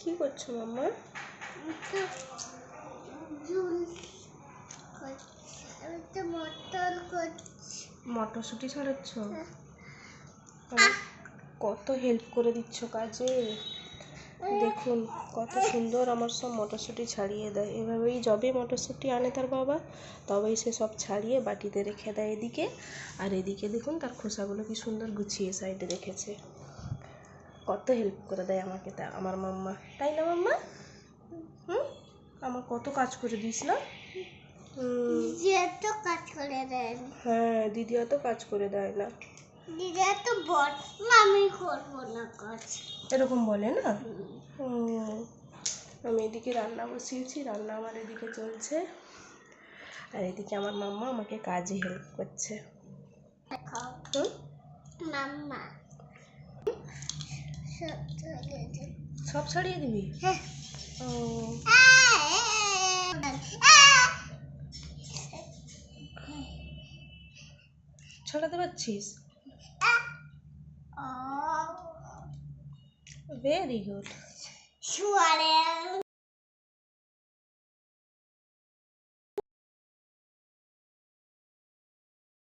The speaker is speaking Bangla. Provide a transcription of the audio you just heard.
কি করছো মাম্মা? মটরশুঁটি ছাড়াচ্ছ? কত হেল্প করে দিচ্ছ কাজে। দেখুন কত সুন্দর আমার সব মটরশুঁটি ছাড়িয়ে দেয়। এভাবেই যবে মটরশুঁটি আনে তার বাবা, তবেই সে সব ছাড়িয়ে বাটিতে রেখে দেয় এদিকে। আর এদিকে দেখুন তার খোসাগুলো কি সুন্দর গুছিয়ে সাইডে রেখেছে। কত হেল্প করে দেয় আমাকে তা আমার মাম্মা, তাই না মাম্মা? আমার কত কাজ করে দিস না? দিদি এত কাজ করে দেয় না। হ্যাঁ, দিদি এত কাজ করে দেয় না। দিদি এত বড় আমি করবো না কাজ, এরকম বলে না। আমি এদিকে রান্না বসিয়েছি, রান্না আমার এদিকে চলছে, আর এদিকে আমার মাম্মা আমাকে কাজে হেল্প করছে। মাম্মা সব ছাড়িয়ে দিবি? হ্যাঁ। ছড়াতে পারছিস? Very good.